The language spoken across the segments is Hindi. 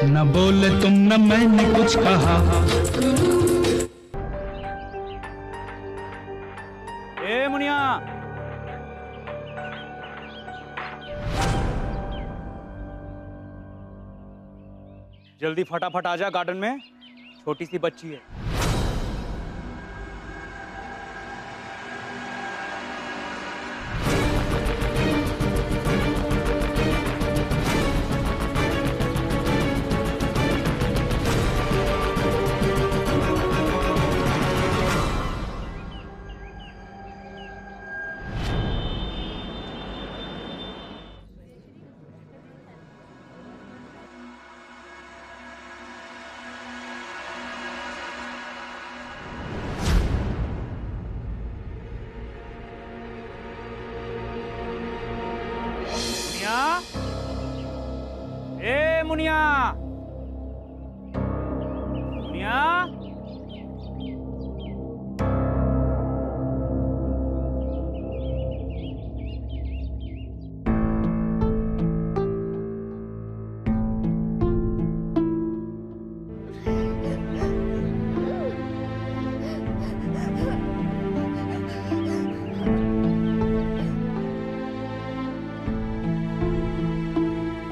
न बोले तुम न मैंने कुछ कहा। ए मुनिया, जल्दी फटाफट आ जा, गार्डन में छोटी सी बच्ची है। ए मुनिया, मुनिया,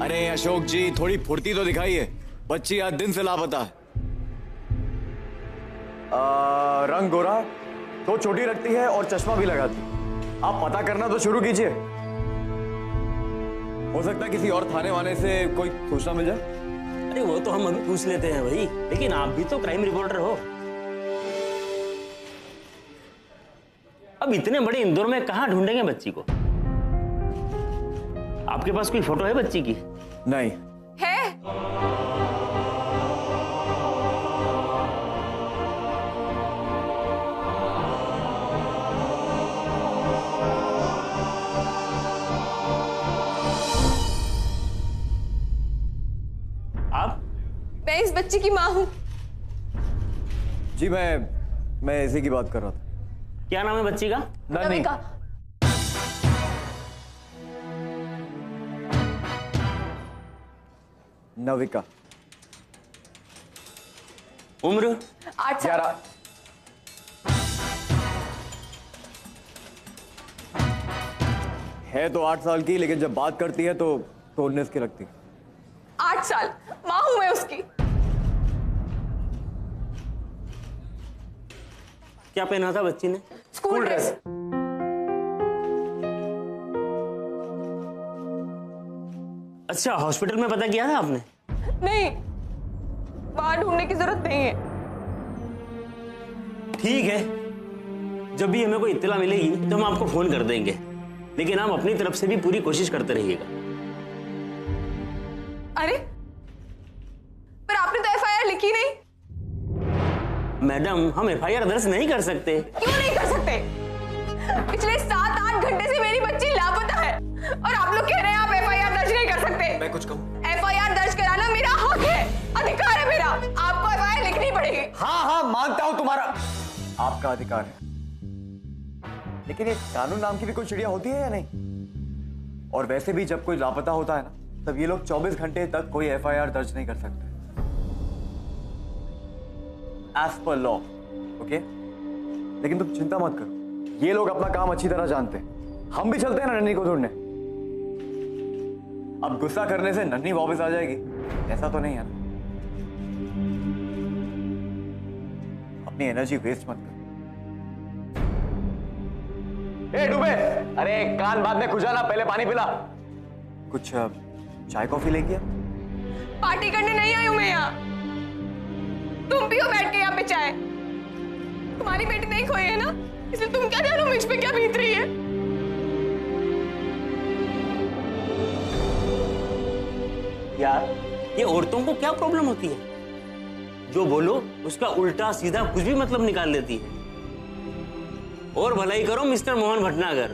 अरे अशोक जी, थोड़ी फुर्ती तो दिखाइए, बच्ची आज दिन से लापता है। रंग गोरा, तो चोटी रखती है और चश्मा भी लगाती। आप पता करना तो शुरू कीजिए, हो सकता है किसी और थाने वाने से कोई सूचना मिल जाए। अरे वो तो हम अभी पूछ लेते हैं भाई, लेकिन आप भी तो क्राइम रिपोर्टर हो। अब इतने बड़े इंदौर में कहां ढूंढेंगे बच्ची को? आपके पास कोई फोटो है बच्ची की? नहीं है। आप? मैं इस बच्ची की माँ हूँ। जी, मैं इसी की बात कर रहा था। क्या नाम है बच्ची का? नविका। नविका। उम्र? 8 साल। है तो 8 साल की, लेकिन जब बात करती है तो 19 की लगती। 8 साल, माँ हूँ मैं उसकी। क्या पहना था बच्ची ने? School dress. अच्छा, हॉस्पिटल में पता किया था आपने? नहीं, बाहर ढूंढने की जरूरत नहीं है। ठीक है, जब भी हमें कोई इत्तला मिलेगी तो हम आपको फोन कर देंगे, लेकिन आप अपनी तरफ से भी पूरी कोशिश करते रहिएगा। अरे, पर आपने तो एफआईआर लिखी नहीं। मैडम, हम एफआईआर दर्ज नहीं कर सकते। क्यों नहीं कर सकते? पिछले 7-8 घंटे से मेरी बच्ची लापता है और आप लोग कह रहे हैं आप एफआईआर दर्ज नहीं कर सकते। मैं कुछ कहूं? एफआईआर दर्ज कराना मेरा हक है, अधिकार है मेरा। आपको एफआईआर लिखनी पड़ेगी। हाँ, मानता हूं, तुम्हारा आपका अधिकार है, लेकिन ये कानून नाम की भी कोई चिड़िया होती है या नहीं? और वैसे भी जब कोई लापता होता है ना, तब ये लोग 24 घंटे तक कोई एफआईआर दर्ज नहीं कर सकते, एज पर लॉ। ओके, लेकिन तुम चिंता मत करो, ये लोग अपना काम अच्छी तरह जानते हैं। हम भी चलते हैं ना नन्ही को ढूंढने। अब गुस्सा करने से नन्ही वापस आ जाएगी ऐसा तो नहीं है ना? अपनी एनर्जी वेस्ट मत करो। ए डूबे, अरे कान बाद में खुजाना, पहले पानी पिला। कुछ चाय कॉफी लेंगे? पार्टी करने नहीं आई हूं मैं यहाँ। तुम पियो बैठ के यहाँ पे चाय। तुम्हारी बेटी नहीं खोई है ना, इसलिए तुम क्या जानो मुझ पे क्या बीत रही है। यार, ये औरतों को क्या प्रॉब्लम होती है? जो बोलो उसका उल्टा सीधा कुछ भी मतलब निकाल देती है। और भलाई करो मिस्टर मोहन भटनागर।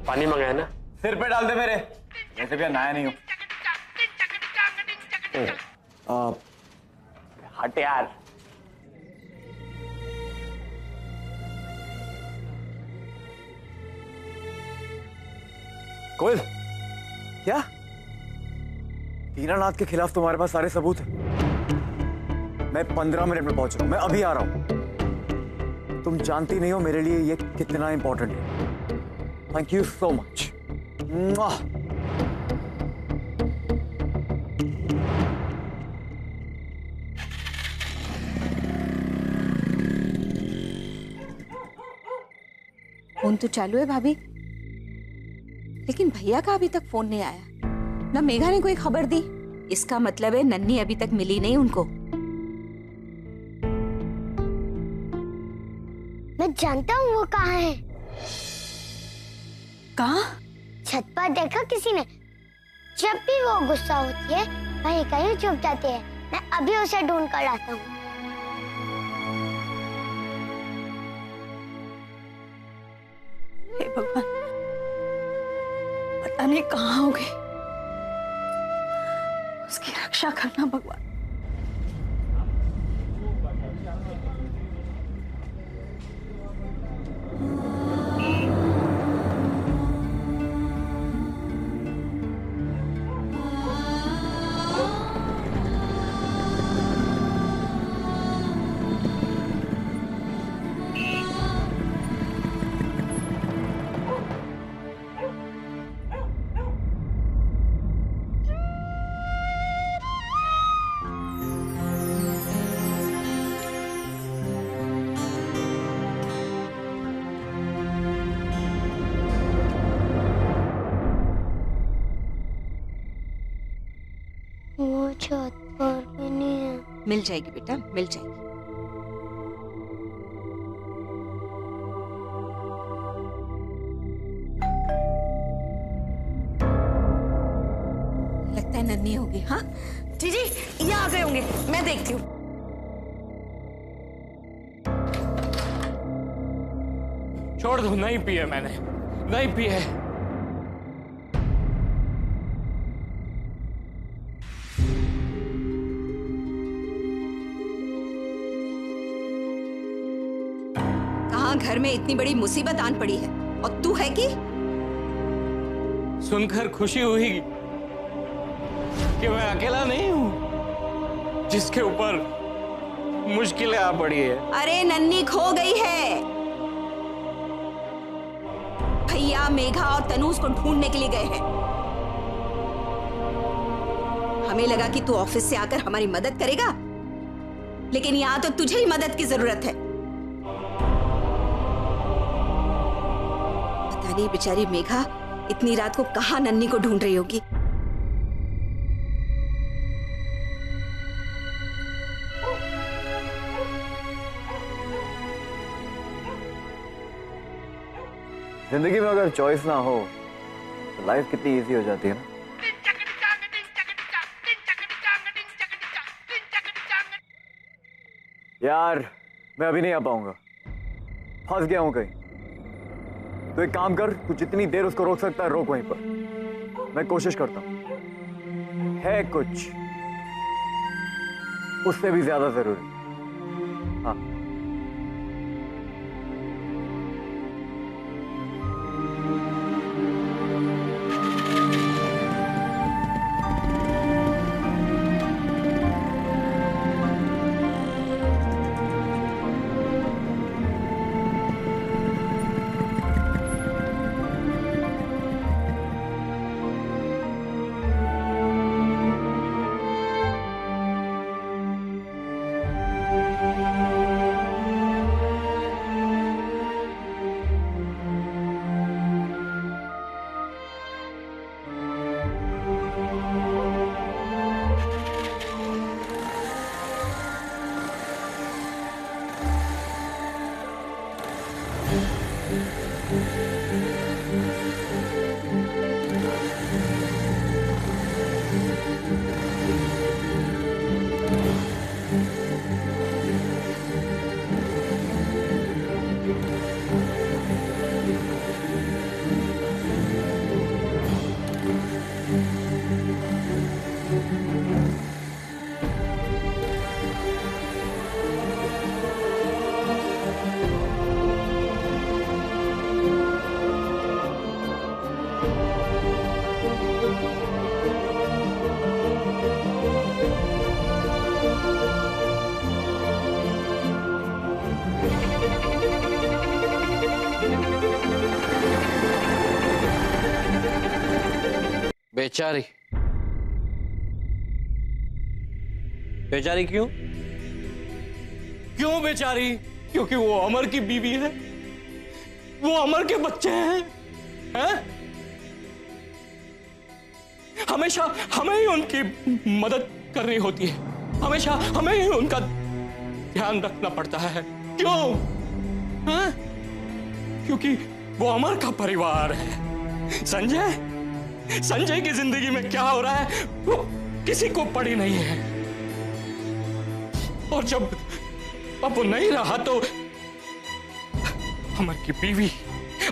पानी मंगाया ना? सिर पे डाल दे मेरे, वैसे भी नहाया नहीं हूं। हट यार। कोयल, क्या दीनानाथ के खिलाफ तुम्हारे पास सारे सबूत हैं। मैं 15 मिनट में पहुंच रहा हूं, मैं अभी आ रहा हूं। तुम जानती नहीं हो मेरे लिए ये कितना इंपॉर्टेंट है। Thank you so much. Phone तो चालू है भाभी, लेकिन भैया का अभी तक फोन नहीं आया, ना मेघा ने कोई खबर दी। इसका मतलब है नन्ही अभी तक मिली नहीं उनको। मैं जानता हूँ वो कहाँ है। कहाँ? छत पर देखा किसी ने? जब भी वो गुस्सा होती है वहीं कहीं छुप जाती है। मैं अभी उसे ढूंढ कर लाता हूँ। हे भगवान, पता नहीं कहाँ हो गई। उसकी रक्षा करना भगवान। वो छत पर भी नहीं है। मिल जाएगी बेटा, मिल जाएगी। लगता है नन्ही होगी। हाँ जीजी ये आ गए होंगे, मैं देखती हूँ। छोड़ दो, नहीं पिए मैंने, नहीं पिए। कहाँ घर में इतनी बड़ी मुसीबत आन पड़ी है और तू है कि? सुनकर खुशी हुई कि मैं अकेला नहीं हूं जिसके ऊपर मुश्किलें आ पड़ी है। अरे नन्ही खो गई है। भैया मेघा और तनु उसको ढूंढने के लिए गए हैं। हमें लगा कि तू ऑफिस से आकर हमारी मदद करेगा, लेकिन यहां तो तुझे ही मदद की जरूरत है। पता नहीं बेचारी मेघा इतनी रात को कहां नन्ही को ढूंढ रही होगी। जिंदगी में अगर चॉइस ना हो तो लाइफ कितनी इजी हो जाती है ना। यार मैं अभी नहीं आ पाऊंगा, फंस गया हूं कहीं। तो एक काम कर, तू जितनी देर उसको रोक सकता है रोक वहीं पर। मैं कोशिश करता हूं। है कुछ उससे भी ज्यादा जरूरी। हाँ बेचारी। बेचारी क्यों? क्यों बेचारी? क्योंकि वो अमर की बीवी है, वो अमर के बच्चे हैं? हमेशा हमें ही उनकी मदद करनी होती है, हमेशा हमें ही उनका ध्यान रखना पड़ता है। क्यों? हैं? क्योंकि वो अमर का परिवार है। संजय की जिंदगी में क्या हो रहा है वो किसी को पड़ी नहीं है। और जब अब वो नहीं रहा तो अमर की बीवी,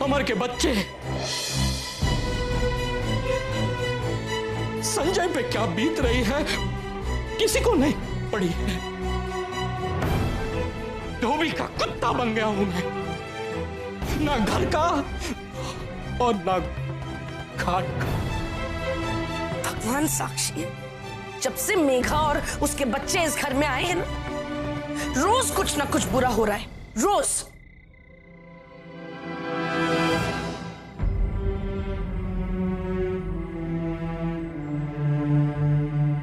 अमर के बच्चे, संजय पे क्या बीत रही है किसी को नहीं पड़ी है। धोबी का कुत्ता बन गया हूं मैं, ना घर का और ना घाट का। भगवान साक्षी है, जब से मेघा और उसके बच्चे इस घर में आए हैं ना, रोज कुछ ना कुछ बुरा हो रहा है, रोज।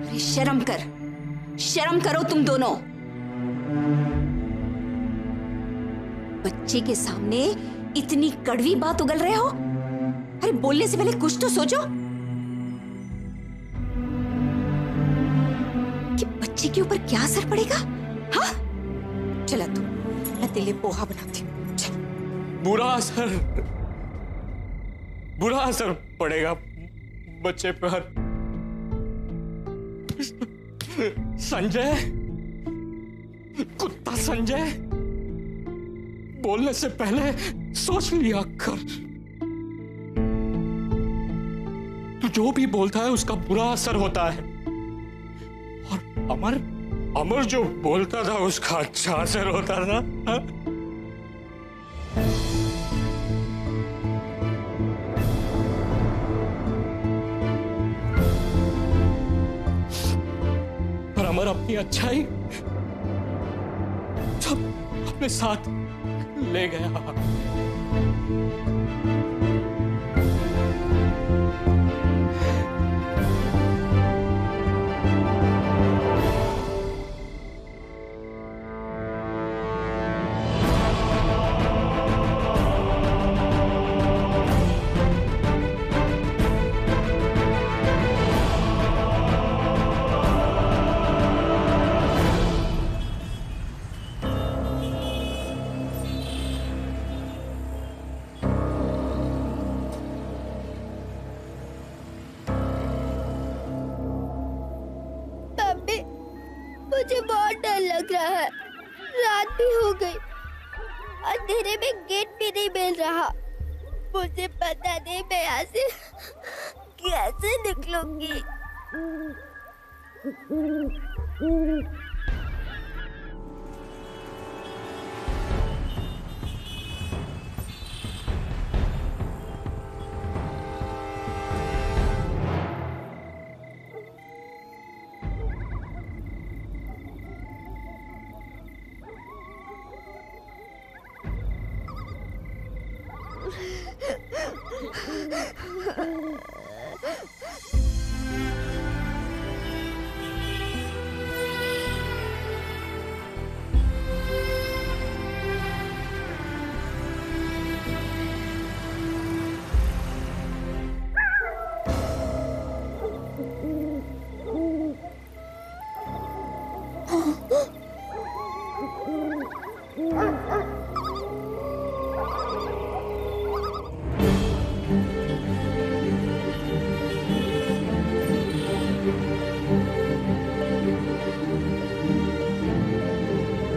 अरे शर्म करो तुम दोनों। बच्चे के सामने इतनी कड़वी बात उगल रहे हो। अरे बोलने से पहले कुछ तो सोचो कि बच्चे के ऊपर क्या असर पड़ेगा। हाँ, चला तू, मैं तेरे लिए पोहा बनाती हूँ। चल। बुरा असर पड़ेगा बच्चे पर। संजय, कुत्ता संजय, बोलने से पहले सोच लिया कर। तू जो भी बोलता है उसका बुरा असर होता है, और अमर जो बोलता था उसका अच्छा असर होता था। हा? पर अमर अपनी अच्छाई सब अपने साथ ले गया। मुझे बहुत डर लग रहा है। रात भी हो गई, अंधेरे में गेट भी नहीं मिल रहा। मुझे पता नहीं मैं यहाँ से कैसे निकलूंगी।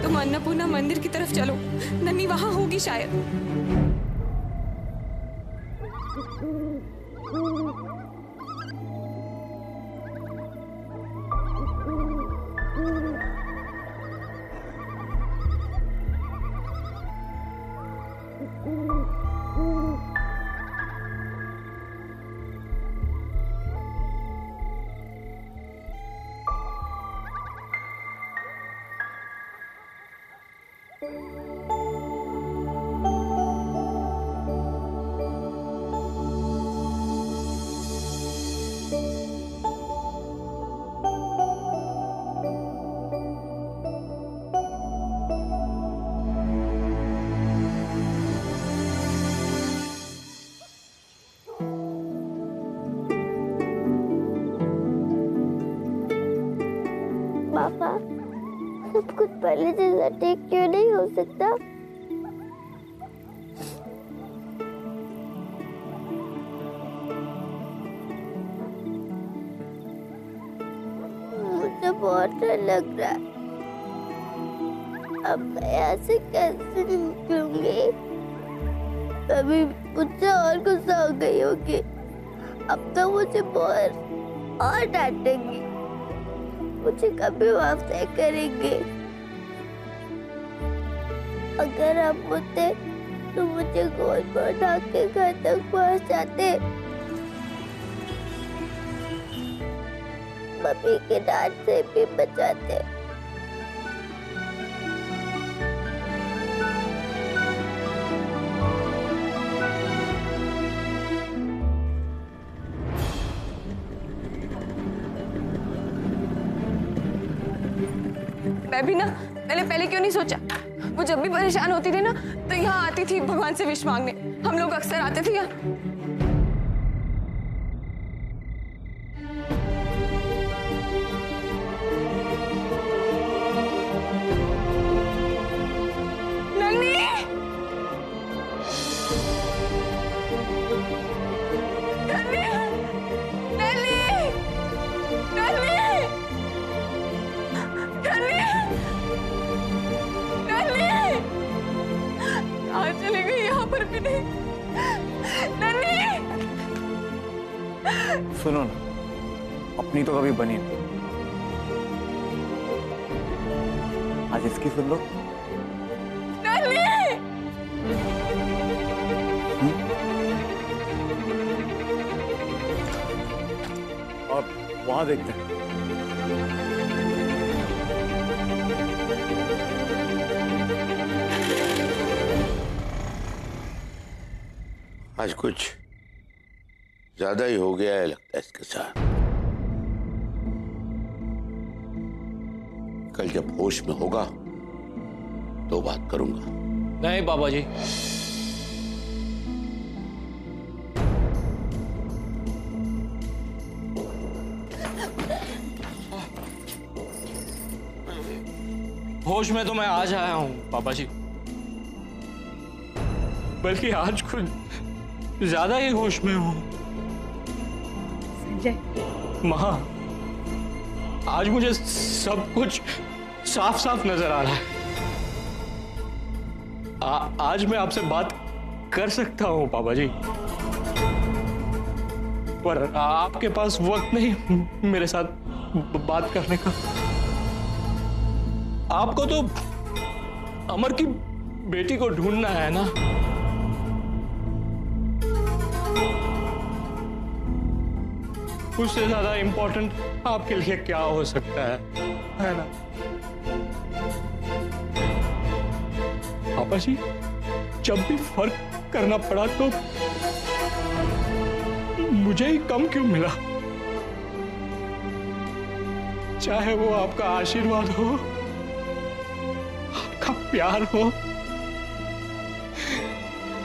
तुम अन्नपूर्णा मंदिर की तरफ चलो, नन्ही वहां होगी शायद। सब कुछ पहले जैसा ठीक क्यों नहीं हो सकता? मुझे बहुत डर लग रहा है। अब मैं यहाँ से कैसे निकलूंगी? अभी मुझसे और गुस्सा हो गई होगी। अब तो मुझे बहुत और डांटेंगी, मुझे कभी माफ नहीं करेंगे। अगर आप होते तो मुझे गोद में उठा के घर तक पहुंचाते, मम्मी के डांट से भी बचाते। मैं भी ना, मैंने पहले क्यों नहीं सोचा? वो जब भी परेशान होती थी ना तो यहाँ आती थी भगवान से विश मांगने। हम लोग अक्सर आते थे यहाँ। नन्नी! नन्नी! नन्नी! नन्नी! आज चली गई, यहाँ पर भी नहीं। नन्नी! सुनो ना, अपनी तो कभी बनी नहीं, आज इसकी सुन लो। नन्नी! और वहां देखते हैं। आज कुछ ज्यादा ही हो गया है लगता है इसके साथ। कल जब होश में होगा तो बात करूंगा। नहीं बाबा जी, होश में तो मैं आज आया हूं बाबा जी, बल्कि आज कुछ ज्यादा ही होश में हूं। संजय, माँ, आज मुझे सब कुछ साफ साफ नजर आ रहा है। आज मैं आपसे बात कर सकता हूं पापा जी, पर आपके पास वक्त नहीं मेरे साथ बात करने का। आपको तो अमर की बेटी को ढूंढना है ना। उससे ज्यादा इंपॉर्टेंट आपके लिए क्या हो सकता है ना पापा जी? जब भी फर्क करना पड़ा तो मुझे ही कम क्यों मिला? चाहे वो आपका आशीर्वाद हो, आपका प्यार हो,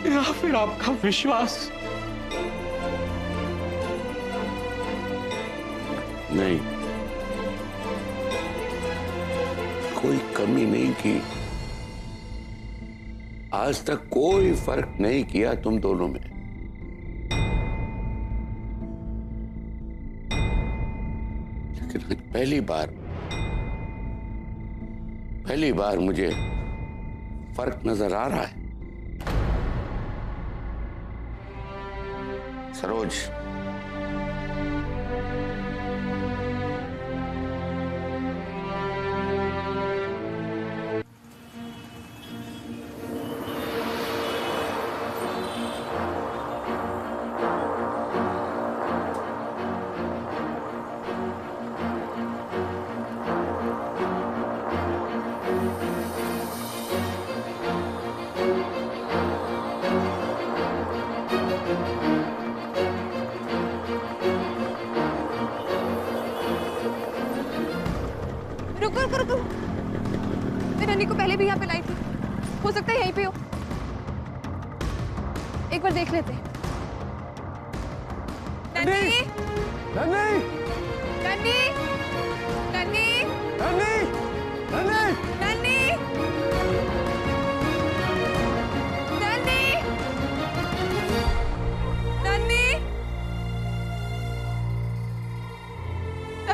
या फिर आपका विश्वास। नहीं, कोई कमी नहीं की। आज तक कोई फर्क नहीं किया तुम दोनों में। लेकिन पहली बार मुझे फर्क नजर आ रहा है। सरोज, रुको। मैं नन्नी को पहले भी यहाँ पे लाई थी, हो सकता है यहीं पे हो। एक बार देख लेते हैं। नन्नी! नन्नी! नन्नी! नन्नी! नन्नी! नन्नी!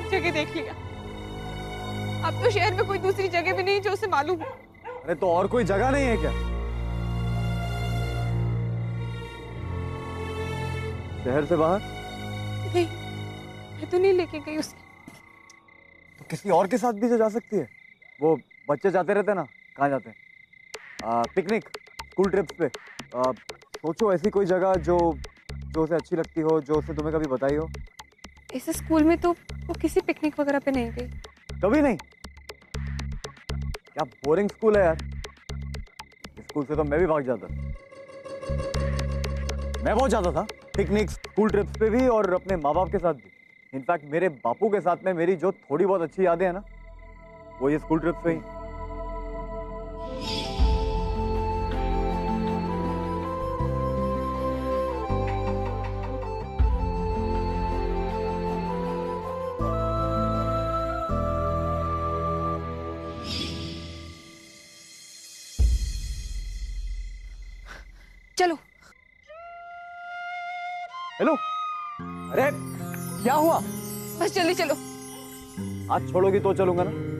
लाख जगह देख लिया। अब तो शहर में कोई दूसरी जगह भी नहीं जो उसे मालूम हो। अरे तो और कोई जगह नहीं है क्या? शहर से बाहर? नहीं, मैं तो नहीं लेके गई उसे। तो किसी और के साथ भी तो जा सकती है। वो बच्चे जाते रहते ना, कहाँ जाते हैं? पिकनिक, स्कूल ट्रिप्स पे। सोचो ऐसी कोई जगह जो उसे अच्छी लगती हो, जो उसे तुम्हें कभी बताई हो। इस स्कूल में तो वो किसी पिकनिक वगैरह पे नहीं गई। कभी नहीं? क्या बोरिंग स्कूल है यार। इस स्कूल से तो मैं भी भाग जाता। मैं बहुत जाता था पिकनिक, स्कूल ट्रिप्स पे भी और अपने माँ बाप के साथ भी। इनफैक्ट मेरे बापू के साथ में मेरी जो थोड़ी बहुत अच्छी यादें हैं ना, वो ये स्कूल ट्रिप्स पे ही। चलो। हेलो, अरे क्या हुआ? बस जल्दी चलो। आज छोड़ोगी तो चलूंगा ना।